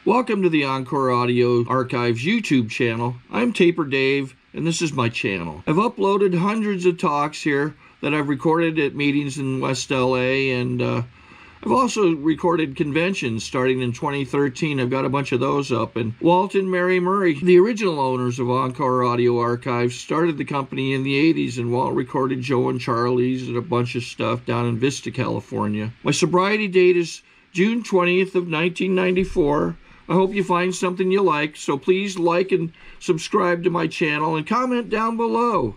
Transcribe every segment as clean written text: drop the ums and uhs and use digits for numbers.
Welcome to the Encore Audio Archives YouTube channel. I'm Taper Dave, and this is my channel. I've uploaded hundreds of talks here that I've recorded at meetings in West LA, and I've also recorded conventions starting in 2013. I've got a bunch of those up. And Walt and Mary Murray, the original owners of Encore Audio Archives, started the company in the 80s, and Walt recorded Joe and Charlie's and a bunch of stuff down in Vista, California. My sobriety date is June 20th of 1994. I hope you find something you like, so please like and subscribe to my channel and comment down below.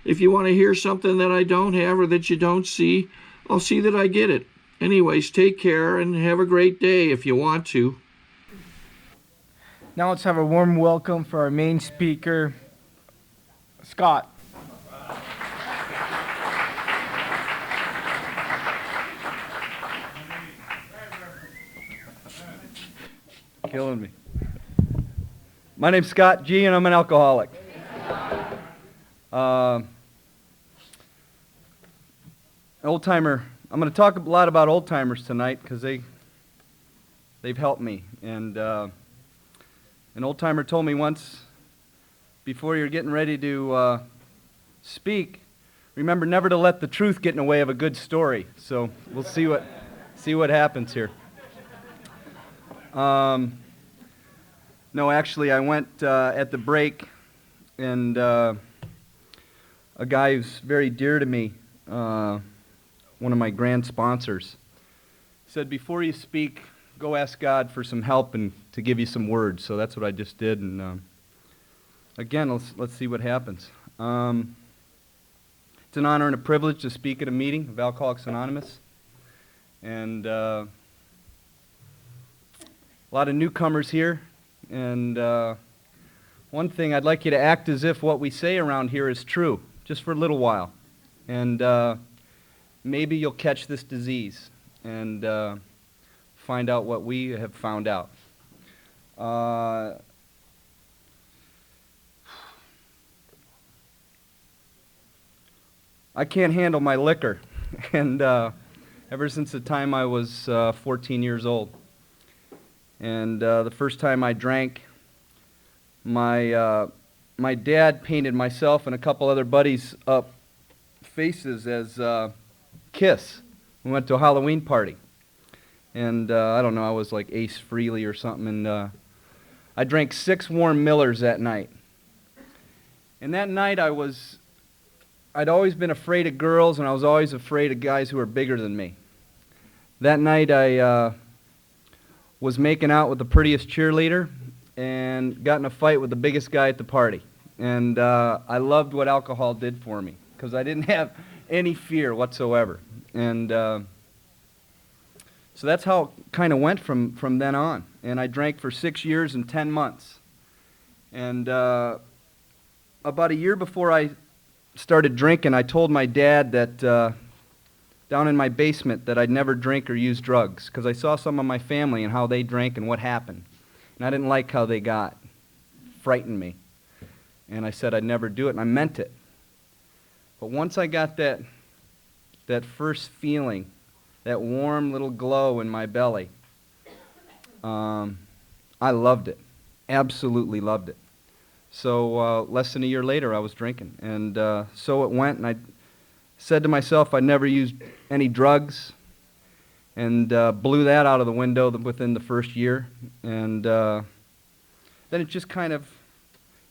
If you want to hear something that I don't have or that you don't see, I'll see that I get it. Anyways, take care and have a great day if you want to. Now let's have a warm welcome for our main speaker, Scott. Killing me. My name's Scott G, and I'm an alcoholic. Old-timer. I'm going to talk a lot about old-timers tonight because they've helped me. And an old-timer told me once, before you're getting ready to speak, remember never to let the truth get in the way of a good story. So we'll see what happens here. No, actually, I went at the break, and a guy who's very dear to me, one of my grand sponsors, said, before you speak, go ask God for some help and to give you some words. So that's what I just did, and again, let's see what happens. It's an honor and a privilege to speak at a meeting of Alcoholics Anonymous, and a lot of newcomers here, and one thing, I'd like you to act as if what we say around here is true, just for a little while, and maybe you'll catch this disease and find out what we have found out. I can't handle my liquor, and ever since the time I was 14 years old. And the first time I drank, my dad painted myself and a couple other buddies up faces as Kiss. We went to a Halloween party. And I don't know, I was like Ace Frehley or something. And I drank 6 warm Millers that night. And that night I'd always been afraid of girls, and I was always afraid of guys who were bigger than me. That night I was making out with the prettiest cheerleader and got in a fight with the biggest guy at the party. And I loved what alcohol did for me because I didn't have any fear whatsoever. And so that's how it kind of went from then on. And I drank for 6 years and 10 months. And about a year before I started drinking, I told my dad that down in my basement that I'd never drink or use drugs because I saw some of my family and how they drank and what happened. And I didn't like how they got. Frightened me. And I said I'd never do it, and I meant it. But once I got that first feeling, that warm little glow in my belly, I loved it. Absolutely loved it. So less than a year later, I was drinking. And so it went, and I said to myself I'd never used any drugs, and blew that out of the window within the first year. And then it just kind of,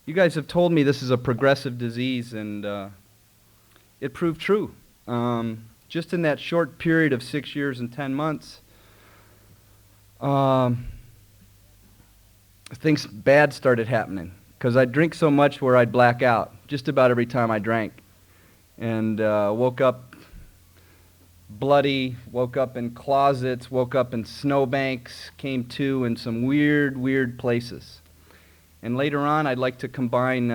you guys have told me this is a progressive disease, and it proved true. Just in that short period of 6 years and 10 months, things bad started happening, because I'd drink so much where I'd black out just about every time I drank. And woke up bloody, woke up in closets, woke up in snowbanks, came to in some weird places. And later on, I'd like to combine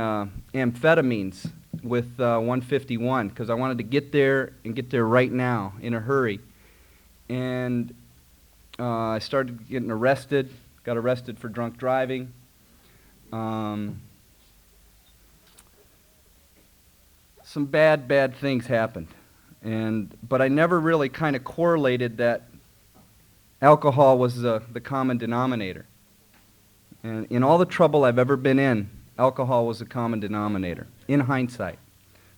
amphetamines with 151 because I wanted to get there and get there right now in a hurry. And I started getting arrested, got arrested for drunk driving. Some bad things happened. But I never really kind of correlated that alcohol was the common denominator. And in all the trouble I've ever been in, alcohol was a common denominator, in hindsight.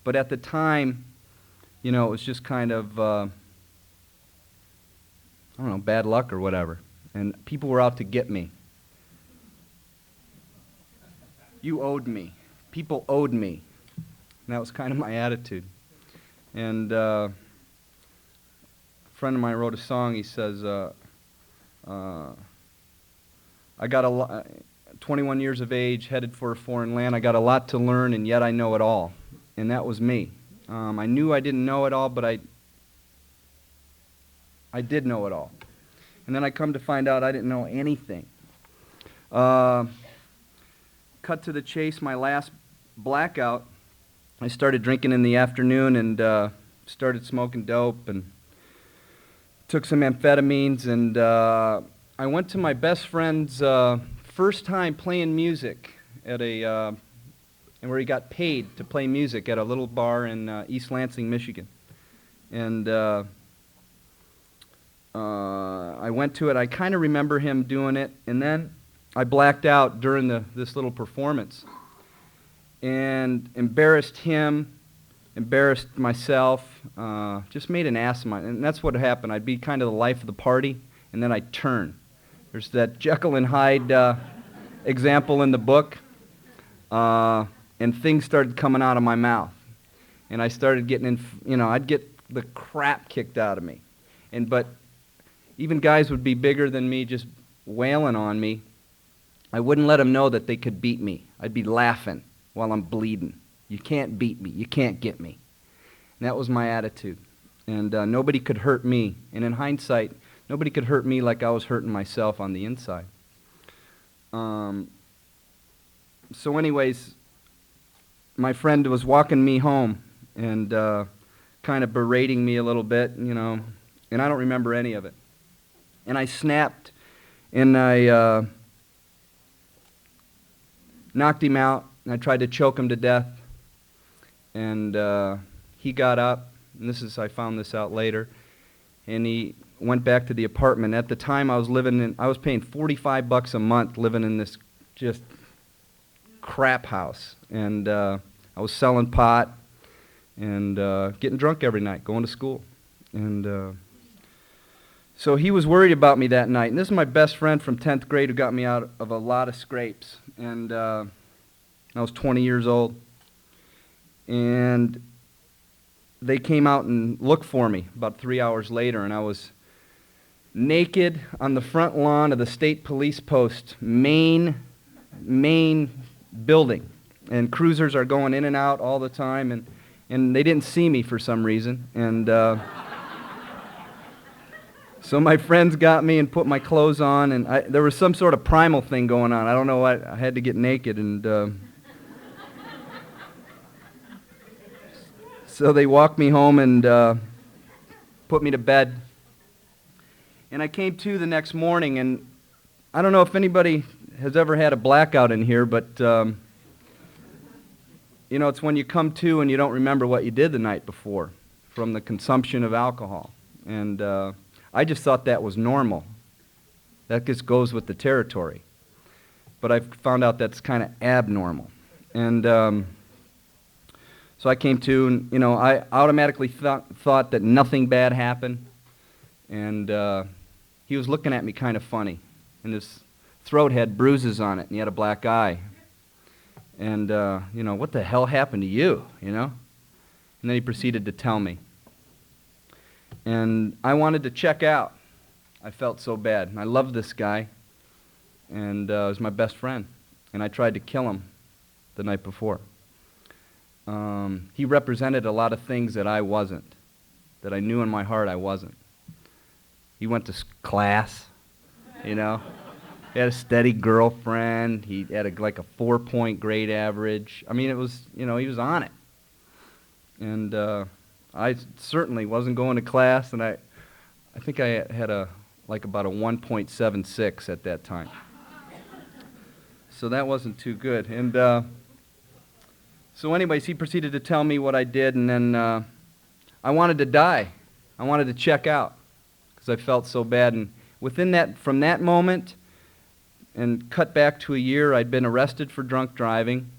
But at the time, you know, it was just kind of, I don't know, bad luck or whatever. And people were out to get me. You owed me. People owed me. And that was kind of my attitude. And a friend of mine wrote a song. He says, I got 21 years of age, headed for a foreign land. I got a lot to learn, and yet I know it all. And that was me. I knew I didn't know it all, but I did know it all. And then I come to find out I didn't know anything. Cut to the chase, my last blackout, I started drinking in the afternoon and started smoking dope and took some amphetamines, and I went to my best friend's first time playing music at and where he got paid to play music at a little bar in East Lansing, Michigan. And I went to it. I kind of remember him doing it, and then I blacked out during this little performance and embarrassed him, embarrassed myself, just made an ass of mine. And that's what happened. I'd be kind of the life of the party, and then I'd turn. There's that Jekyll and Hyde example in the book, and things started coming out of my mouth. And I started getting in, you know, I'd get the crap kicked out of me. But even guys would be bigger than me just wailing on me. I wouldn't let them know that they could beat me. I'd be laughing while I'm bleeding. You can't beat me. You can't get me. And that was my attitude. And nobody could hurt me. And in hindsight, nobody could hurt me like I was hurting myself on the inside. So anyways, my friend was walking me home and kind of berating me a little bit, you know, and I don't remember any of it. And I snapped, and I knocked him out, and I tried to choke him to death. And he got up, and I found this out later, and he went back to the apartment. At the time, I was paying $45 a month living in this just crap house. And I was selling pot and getting drunk every night, going to school. And so he was worried about me that night. And this is my best friend from 10th grade who got me out of a lot of scrapes. And I was 20 years old. And they came out and looked for me about 3 hours later, and I was naked on the front lawn of the state police post main building. And cruisers are going in and out all the time, and they didn't see me for some reason. And so my friends got me and put my clothes on, and there was some sort of primal thing going on. I don't know what. I had to get naked, and so they walked me home and put me to bed. And I came to the next morning, and I don't know if anybody has ever had a blackout in here, but you know, it's when you come to and you don't remember what you did the night before from the consumption of alcohol. And I just thought that was normal. That just goes with the territory. But I found out that's kind of abnormal. And so I came to, and you know, I automatically thought that nothing bad happened. And he was looking at me kind of funny. And his throat had bruises on it, and he had a black eye. And, you know, what the hell happened to you, you know? And then he proceeded to tell me. And I wanted to check out. I felt so bad. And I loved this guy. And he was my best friend. And I tried to kill him the night before. He represented a lot of things that I wasn't, that I knew in my heart I wasn't. He went to class, you know. He had a steady girlfriend. He had like a 4-point grade average. I mean, it was, you know, he was on it. And I certainly wasn't going to class, and I think I had about a 1.76 at that time. So that wasn't too good. And so anyways, he proceeded to tell me what I did, and then I wanted to die. I wanted to check out because I felt so bad. And from that moment, And cut back to a year, I'd been arrested for drunk driving.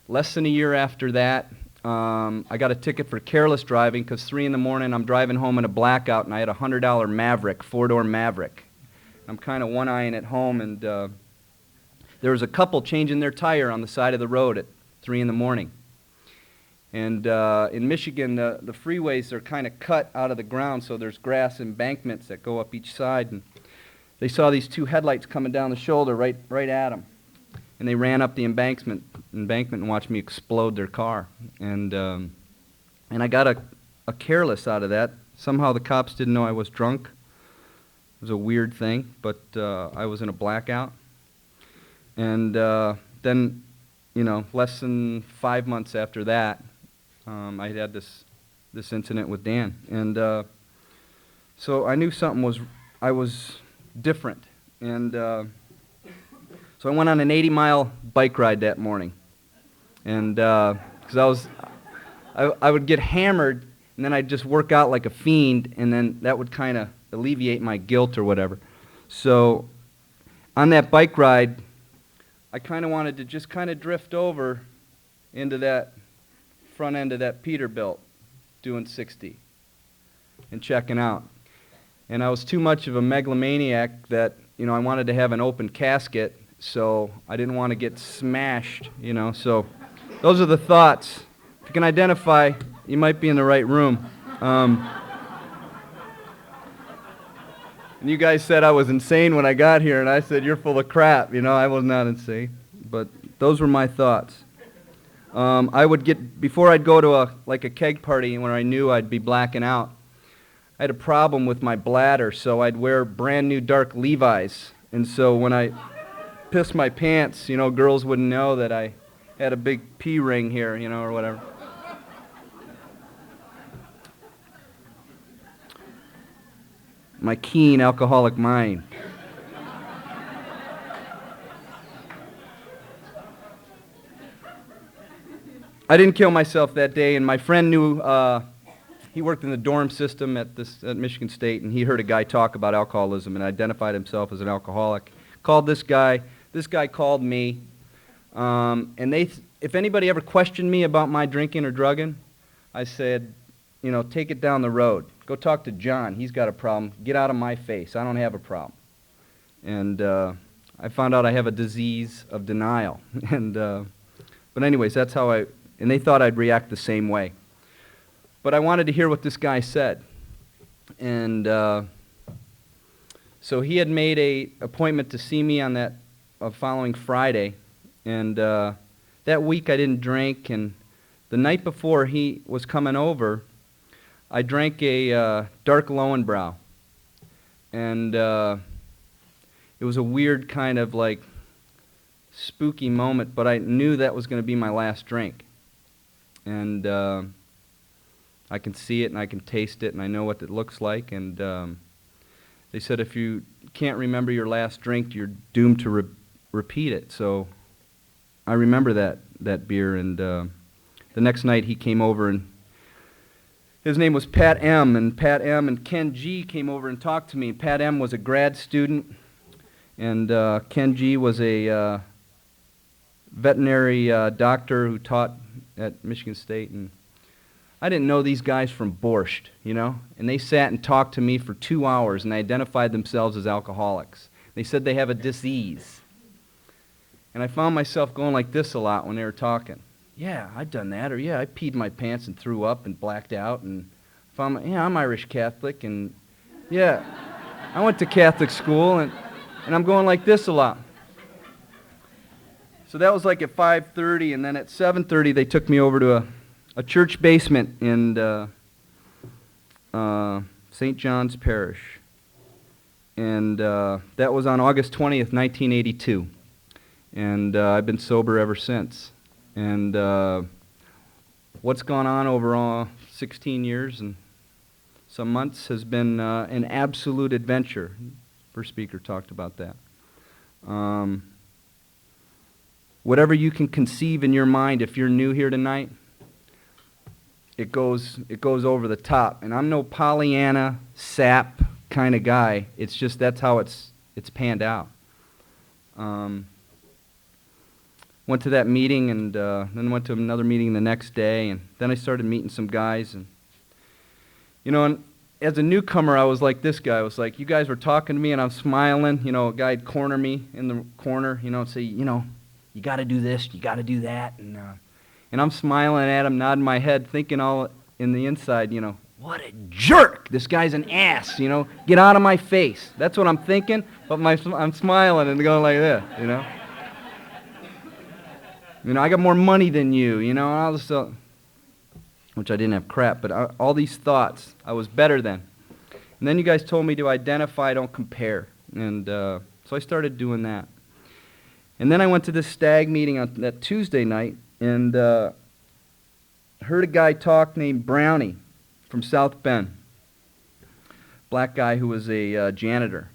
Less than a year after that, I got a ticket for careless driving because 3 in the morning I'm driving home in a blackout and I had a $100 Maverick, 4-door Maverick. I'm kind of one-eyeing at home, and there was a couple changing their tire on the side of the road at 3 in the morning. And in Michigan, the freeways are kind of cut out of the ground, so there's grass embankments that go up each side. And they saw these 2 headlights coming down the shoulder right at them. And they ran up the embankment and watched me explode their car. And I got a careless out of that. Somehow the cops didn't know I was drunk. It was a weird thing, but I was in a blackout. And then, less than 5 months after that, I had this incident with Dan. And so I knew I was different. And so I went on an 80-mile bike ride that morning. And because I would get hammered, and then I'd just work out like a fiend, and then that would kind of alleviate my guilt or whatever. So on that bike ride, I kind of wanted to just kind of drift over into that front end of that Peterbilt doing 60 and checking out. And I was too much of a megalomaniac that, I wanted to have an open casket, so I didn't want to get smashed, So those are the thoughts. If you can identify, you might be in the right room. And you guys said I was insane when I got here, and I said, you're full of crap. I was not insane. But those were my thoughts. Before I'd go to a keg party when I knew I'd be blacking out, I had a problem with my bladder, so I'd wear brand new dark Levi's. And so when I pissed my pants, girls wouldn't know that I had a big pee ring here, or whatever. My keen alcoholic mind. I didn't kill myself that day, and my friend knew, he worked in the dorm system at Michigan State, and he heard a guy talk about alcoholism and identified himself as an alcoholic. Called this guy called me, and if anybody ever questioned me about my drinking or drugging, I said, take it down the road. Go talk to John. He's got a problem. Get out of my face. I don't have a problem. And I found out I have a disease of denial. And but anyways, that's how and they thought I'd react the same way. But I wanted to hear what this guy said. And so he had made an appointment to see me on that following Friday. And that week I didn't drink. And the night before he was coming over, I drank a dark Lowenbrau. And it was a weird kind of spooky moment, but I knew that was going to be my last drink. And I can see it and I can taste it and I know what it looks like. And they said if you can't remember your last drink, you're doomed to repeat it. So I remember that beer. And the next night he came over, and his name was Pat M. And Pat M. and Ken G. came over and talked to me. Pat M. was a grad student, and Ken G. was a veterinary doctor who taught at Michigan State. And I didn't know these guys from borscht, and they sat and talked to me for 2 hours, and they identified themselves as alcoholics. They said they have a disease. And I found myself going like this a lot when they were talking. Yeah, I've done that, or yeah, I peed my pants and threw up and blacked out, and I'm Irish Catholic, and yeah, I went to Catholic school, and I'm going like this a lot. So that was like at 5:30, and then at 7:30 they took me over to a church basement in St. John's Parish. And that was on August 20th, 1982. And I've been sober ever since. And what's gone on over 16 years and some months has been an absolute adventure. First speaker talked about that. Whatever you can conceive in your mind, if you're new here tonight, it goes over the top. And I'm no Pollyanna, sap kind of guy. It's just that's how it's panned out. Went to that meeting and then went to another meeting the next day, and then I started meeting some guys. And and as a newcomer, I was like this guy. I was like, you guys were talking to me and I'm smiling. A guy'd corner me in the corner, and say, you got to do this, you got to do that. And I'm smiling at him, nodding my head, thinking all in the inside, what a jerk! This guy's an ass, get out of my face. That's what I'm thinking, but I'm smiling and going like this, I got more money than you, and all this stuff. Which I didn't have crap, but all these thoughts, I was better than. And then you guys told me to identify, don't compare. And so I started doing that. And then I went to this stag meeting on that Tuesday night and heard a guy talk named Brownie from South Bend. Black guy who was a janitor.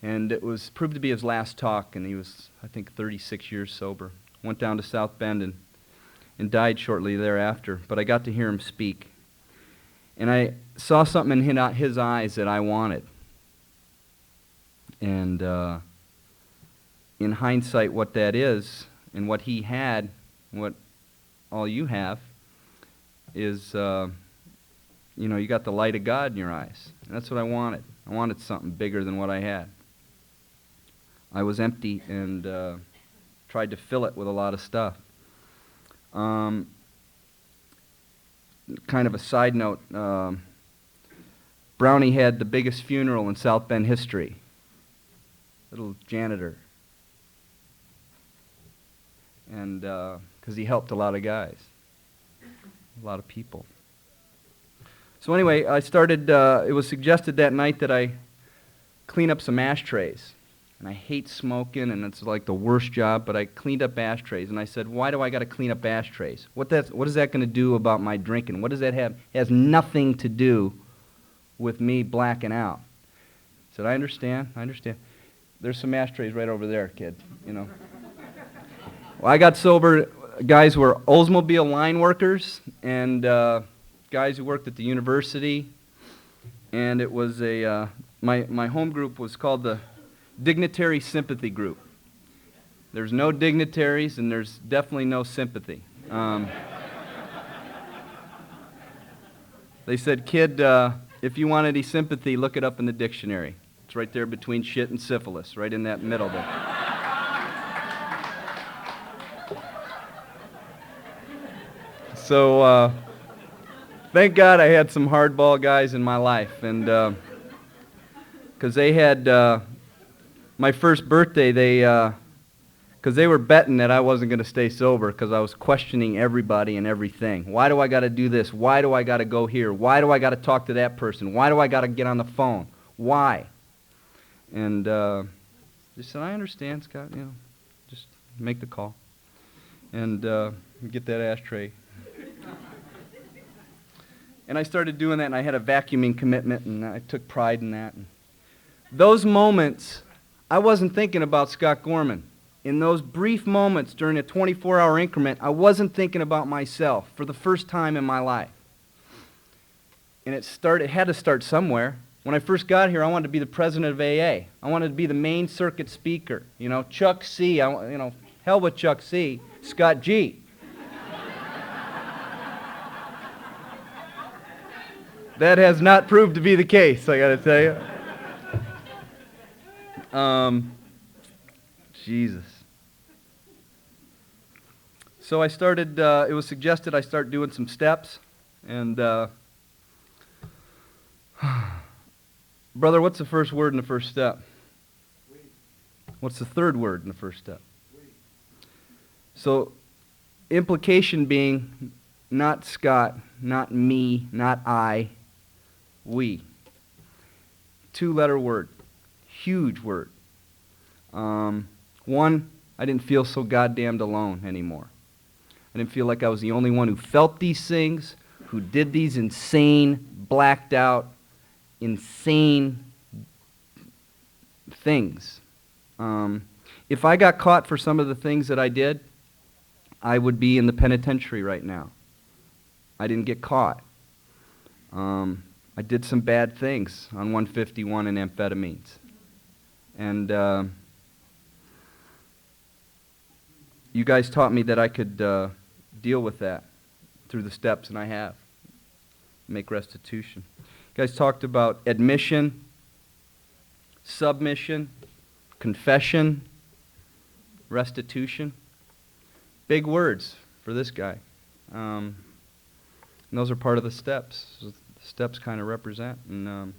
And it was proved to be his last talk, and he was, I think, 36 years sober. Went down to South Bend and died shortly thereafter, but I got to hear him speak. And I saw something in his eyes that I wanted. And in hindsight, what that is, and what he had, and what all you have, is, you got the light of God in your eyes. And that's what I wanted. I wanted something bigger than what I had. I was empty and tried to fill it with a lot of stuff. Kind of a side note, Brownie had the biggest funeral in South Bend history. Little janitor. And because he helped a lot of guys, a lot of people. So anyway, I started, it was suggested that night that I clean up some ashtrays. And I hate smoking, and it's like the worst job, but I cleaned up ashtrays. And I said, why do I got to clean up ashtrays? What is that going to do about my drinking? What does that have? It has nothing to do with me blacking out. I said, I understand. There's some ashtrays right over there, kid, Well, I got sober. Guys were Oldsmobile line workers and guys who worked at the university. And it was my home group was called the Dignitary Sympathy Group. There's no dignitaries, and there's definitely no sympathy. They said, kid, if you want any sympathy, look it up in the dictionary. It's right there between shit and syphilis, right in that middle there. So, thank God I had some hardball guys in my life, and because they had my first birthday, because they were betting that I wasn't going to stay sober because I was questioning everybody and everything. Why do I got to do this? Why do I got to go here? Why do I got to talk to that person? Why do I got to get on the phone? Why? And they said, I understand, Scott, just make the call and get that ashtray. And I started doing that, and I had a vacuuming commitment, and I took pride in that. And those moments, I wasn't thinking about Scott Gorman. In those brief moments during a 24-hour increment, I wasn't thinking about myself for the first time in my life. And it had to start somewhere. When I first got here, I wanted to be the president of AA. I wanted to be the main circuit speaker. Chuck C. Hell with Chuck C. Scott G. That has not proved to be the case, I got to tell you. Jesus. So I started, it was suggested I start doing some steps, and brother, what's the first word in the first step? Wait. What's the third word in the first step? Wait. So, implication being not Scott, not me, not I, we. Two-letter word. Huge word. One, I didn't feel so goddamned alone anymore. I didn't feel like I was the only one who felt these things, who did these insane, blacked out, insane things. If I got caught for some of the things that I did, I would be in the penitentiary right now. I didn't get caught. I did some bad things on 151 and amphetamines. And you guys taught me that I could deal with that through the steps, and I have. Make restitution. You guys talked about admission, submission, confession, restitution. Big words for this guy. And those are part of the steps. The steps kind of represent. And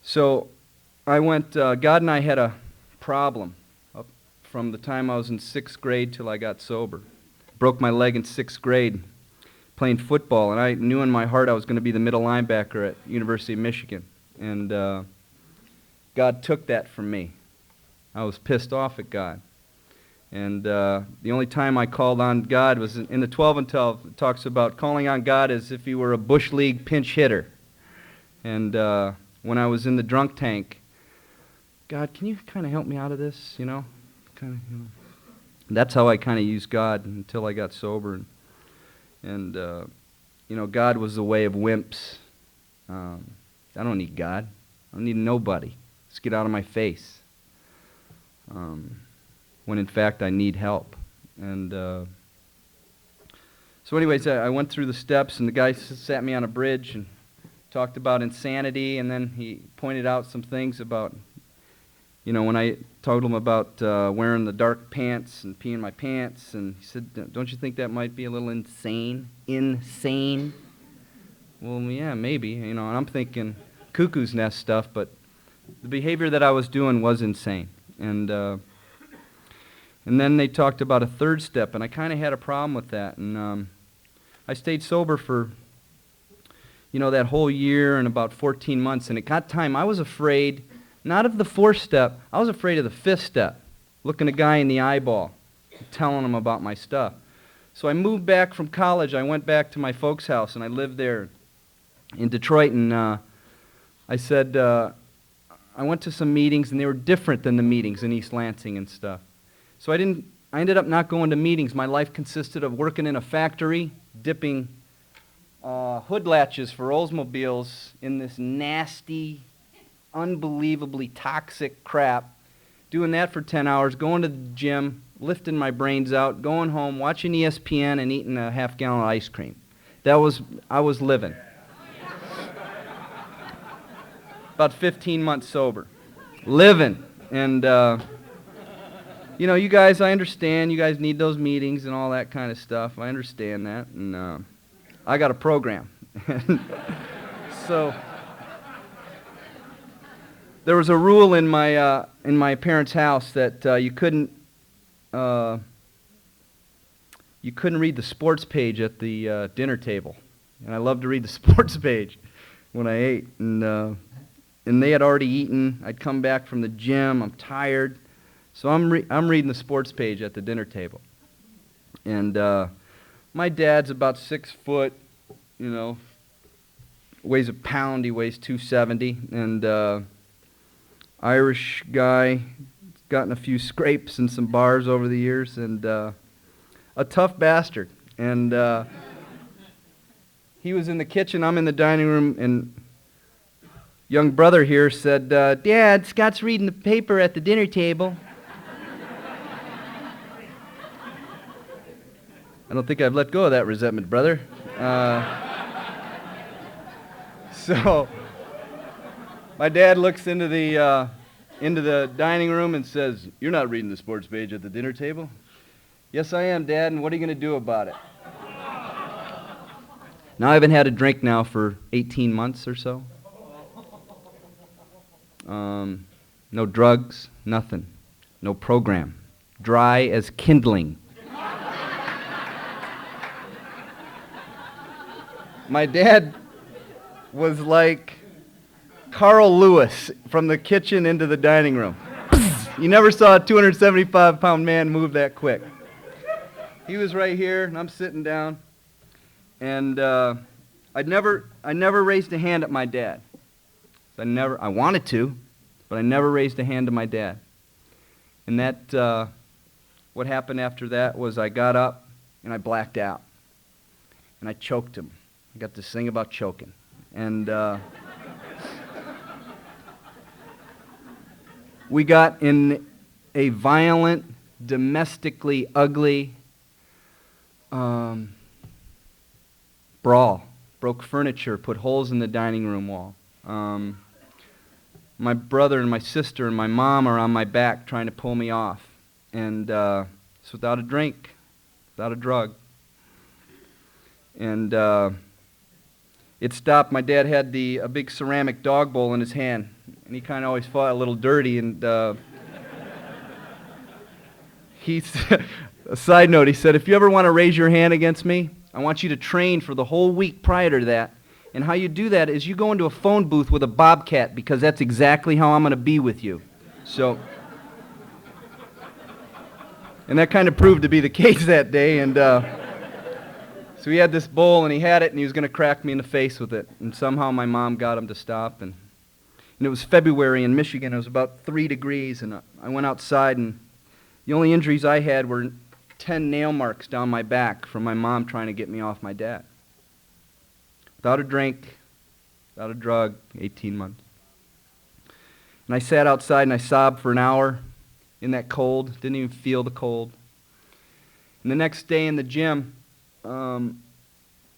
so I went, God and I had a problem up from the time I was in 6th grade till I got sober. Broke my leg in 6th grade playing football, and I knew in my heart I was going to be the middle linebacker at University of Michigan. And God took that from me. I was pissed off at God. And the only time I called on God was in the 12 and 12. It talks about calling on God as if he were a Bush League pinch hitter. And when I was in the drunk tank, God, can you kind of help me out of this, you know? That's how I kind of used God until I got sober. And you know, God was the way of wimps. I don't need God. I don't need nobody. Just get out of my face. When in fact I need help. And so anyways, I went through the steps, and the guy sat me on a bridge and talked about insanity, and then he pointed out some things about, you know, when I told him about wearing the dark pants and peeing my pants, and he said, don't you think that might be a little insane? Insane? Well, yeah, maybe, you know, and I'm thinking cuckoo's nest stuff, but the behavior that I was doing was insane. And then they talked about a third step, and I kind of had a problem with that. And I stayed sober for, you know, that whole year and about 14 months. And it got time. I was afraid, not of the 4th step, I was afraid of the 5th step, looking a guy in the eyeball, telling him about my stuff. So I moved back from college. I went back to my folks' house, and I lived there in Detroit. And I said, I went to some meetings, and they were different than the meetings in East Lansing and stuff. So I ended up not going to meetings. My life consisted of working in a factory, dipping hood latches for Oldsmobiles in this nasty, unbelievably toxic crap, doing that for 10 hours, going to the gym, lifting my brains out, going home, watching ESPN, and eating a half-gallon of ice cream. I was living. About 15 months sober. Living. And you know, you guys, I understand. You guys need those meetings and all that kind of stuff. I understand that. And I got a program. So there was a rule in my parents' house that you couldn't read the sports page at the dinner table. And I loved to read the sports page when I ate. And they had already eaten. I'd come back from the gym. I'm tired. So I'm reading the sports page at the dinner table. And my dad's about 6 foot, you know, weighs a pound. He weighs 270. And Irish guy, gotten a few scrapes and some bars over the years. And a tough bastard. And he was in the kitchen. I'm in the dining room. And young brother here said, Dad, Scott's reading the paper at the dinner table. I don't think I've let go of that resentment, brother. So my dad looks into the dining room and says, "You're not reading the sports page at the dinner table." "Yes, I am, Dad, and what are you going to do about it?" Now I haven't had a drink now for 18 months or so. No drugs, nothing. No program. Dry as kindling. My dad was like Carl Lewis from the kitchen into the dining room. You never saw a 275-pound man move that quick. He was right here, and I'm sitting down. And I never raised a hand at my dad. I wanted to, but I never raised a hand to my dad. And that, what happened after that was I got up and I blacked out. And I choked him. I got this thing about choking. And we got in a violent domestically ugly brawl. Broke furniture, put holes in the dining room wall. My brother and my sister and my mom are on my back trying to pull me off. And it's without a drink, without a drug. And it stopped. My dad had a big ceramic dog bowl in his hand, and he kind of always felt a little dirty. And a side note, he said, if you ever want to raise your hand against me, I want you to train for the whole week prior to that. And how you do that is you go into a phone booth with a bobcat, because that's exactly how I'm going to be with you. So, and that kind of proved to be the case that day. And so he had this bowl, and he had it, and he was going to crack me in the face with it. And somehow my mom got him to stop. And it was February in Michigan. It was about 3 degrees, and I went outside, and the only injuries I had were 10 nail marks down my back from my mom trying to get me off my dad. Without a drink, without a drug, 18 months. And I sat outside and I sobbed for an hour in that cold, didn't even feel the cold. And the next day in the gym, I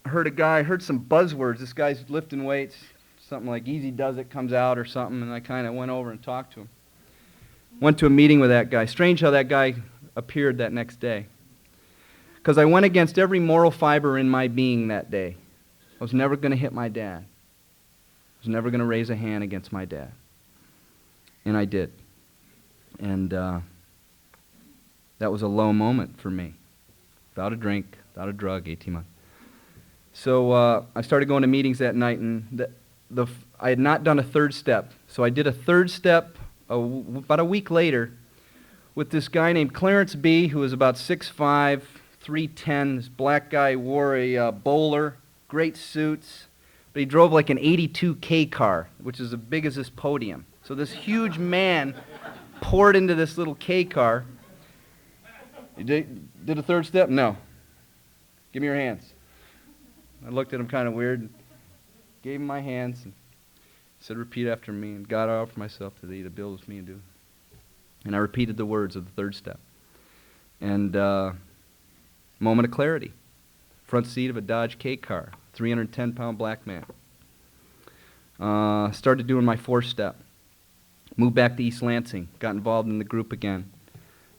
heard some buzzwords. This guy's lifting weights, something like Easy Does It comes out or something, and I kind of went over and talked to him. Went to a meeting with that guy. Strange how that guy appeared that next day. Because I went against every moral fiber in my being that day. I was never going to hit my dad. I was never going to raise a hand against my dad. And I did. And that was a low moment for me. Without a drink, without a drug, 18 months. So I started going to meetings that night, and I had not done a third step. So I did a third step about a week later with this guy named Clarence B., who was about 6'5", 310. This black guy wore a bowler, great suits, but he drove like an 82 K car, which is as big as this podium. So this huge man poured into this little K car. You did a third step? No. Give me your hands. I looked at him kind of weird, and gave him my hands, and said, repeat after me, and God, I offer myself to thee to build with me and do. And I repeated the words of the third step. And moment of clarity. Front seat of a Dodge K car, 310-pound black man. Started doing my fourth step. Moved back to East Lansing. Got involved in the group again.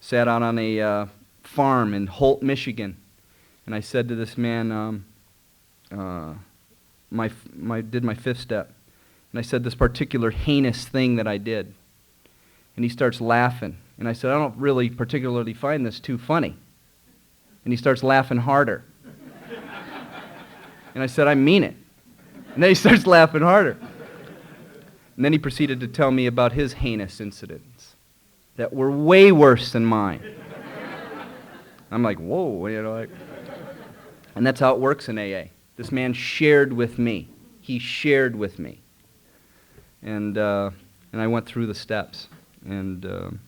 Sat out on a farm in Holt, Michigan. And I said to this man, did my fifth step. And I said this particular heinous thing that I did. And he starts laughing. And I said, I don't really particularly find this too funny. And he starts laughing harder. And I said, I mean it. And then he starts laughing harder. And then he proceeded to tell me about his heinous incidents that were way worse than mine. I'm like, whoa, and that's how it works in AA. This man shared with me. He shared with me. And I went through the steps. And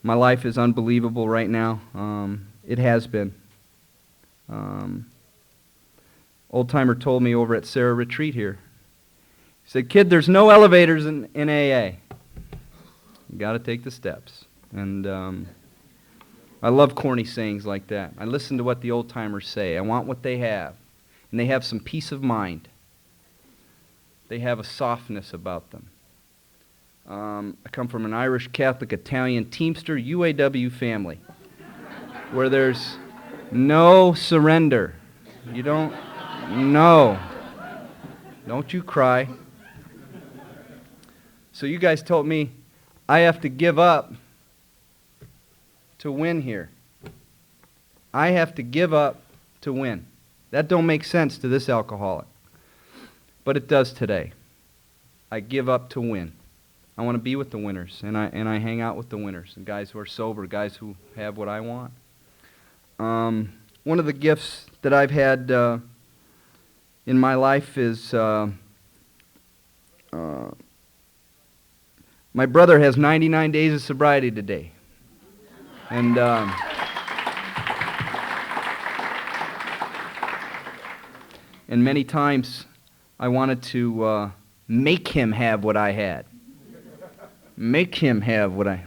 my life is unbelievable right now. It has been. Old timer told me over at Sarah Retreat here. He said, kid, there's no elevators in AA. You got to take the steps. And I love corny sayings like that. I listen to what the old timers say. I want what they have. And they have some peace of mind. They have a softness about them. I come from an Irish, Catholic, Italian, Teamster, UAW family where there's no surrender. You don't you cry. So you guys told me I have to give up to win here. I have to give up to win. That don't make sense to this alcoholic. But it does today. I give up to win. I want to be with the winners, and I hang out with the winners, and guys who are sober, guys who have what I want. One of the gifts that I've had in my life is my brother has 99 days of sobriety today. And and many times I wanted to make him have what I had. Make him have what I...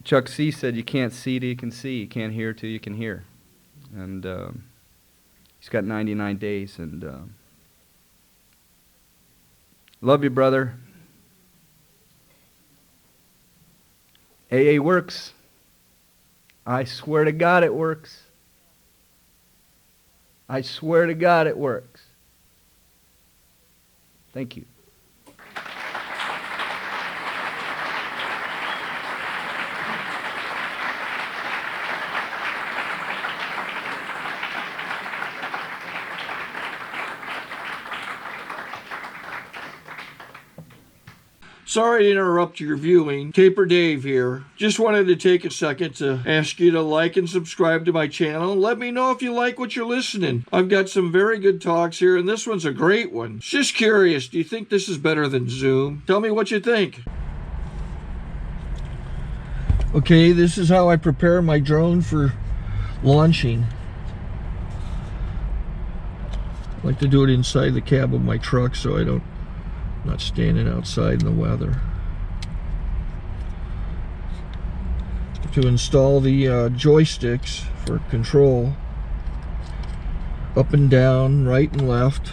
Chuck C said you can't see till you can see, you can't hear till you can hear. And he's got 99 days. And love you, brother. AA works. I swear to God it works. I swear to God it works. Thank you. Sorry to interrupt your viewing. Taper Dave here. Just wanted to take a second to ask you to like and subscribe to my channel. Let me know if you like what you're listening. I've got some very good talks here, and this one's a great one. Just curious, do you think this is better than Zoom? Tell me what you think. Okay, this is how I prepare my drone for launching. I like to do it inside the cab of my truck so I'm not standing outside in the weather. To install the joysticks for control, up and down, right and left,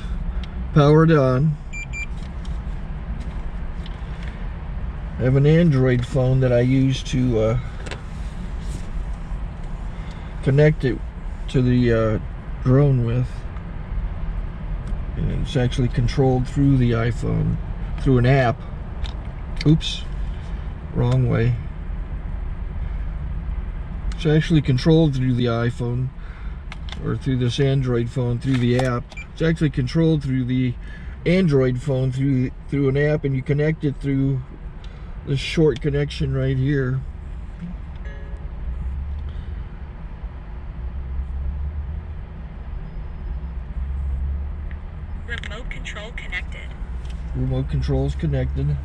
powered on. I have an Android phone that I use to connect it to the drone with. And it's actually controlled through the iPhone, through an app. Oops, wrong way. It's actually controlled through the iPhone, or through this Android phone, through the app. It's actually controlled through the Android phone, through an app, and you connect it through this short connection right here. Remote control connected. Remote control is connected.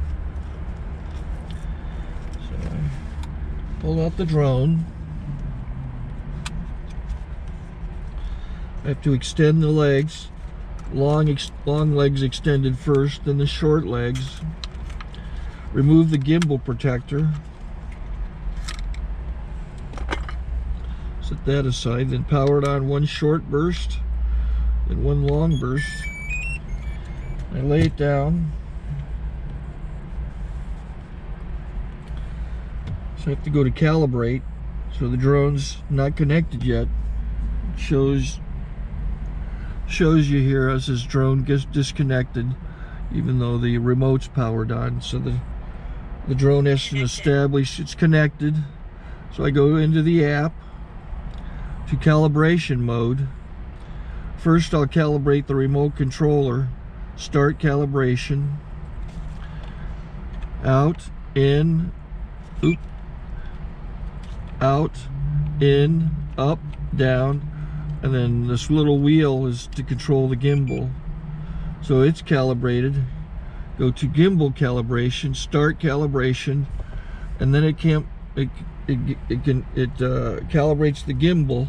So I pull out the drone. I have to extend the legs. Long legs extended first, then the short legs. Remove the gimbal protector. Set that aside, then power it on one short burst, then one long burst. I lay it down. So I have to go to calibrate. So the drone's not connected yet. It shows you here as this drone gets disconnected, even though the remote's powered on. So the drone has to establish it's connected. So I go into the app to calibration mode. First I'll calibrate the remote controller. Start calibration. Out, in, oop, out, in, up, down, and then this little wheel is to control the gimbal. So it's calibrated. Go to gimbal calibration, start calibration, and then it calibrates the gimbal.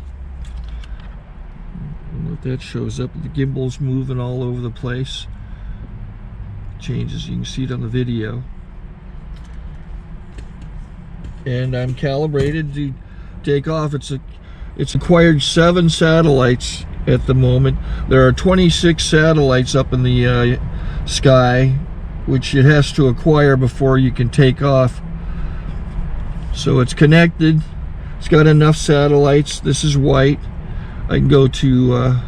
I don't know if that shows up. The gimbal's moving all over the place. Changes, you can see it on the video. And I'm calibrated to take off. It's acquired 7 satellites at the moment. There are 26 satellites up in the sky, which it has to acquire before you can take off. So it's connected. It's got enough satellites. This is white. I can go to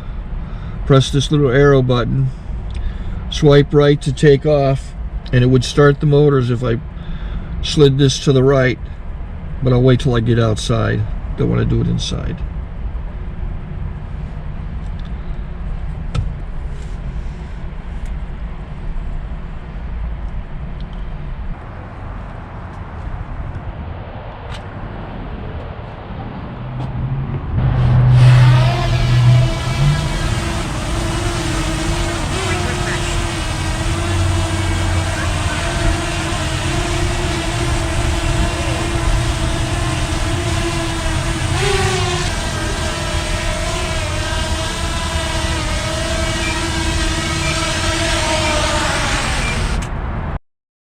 press this little arrow button, swipe right to take off, and it would start the motors if I slid this to the right. But I'll wait till I get outside. Don't want to do it inside.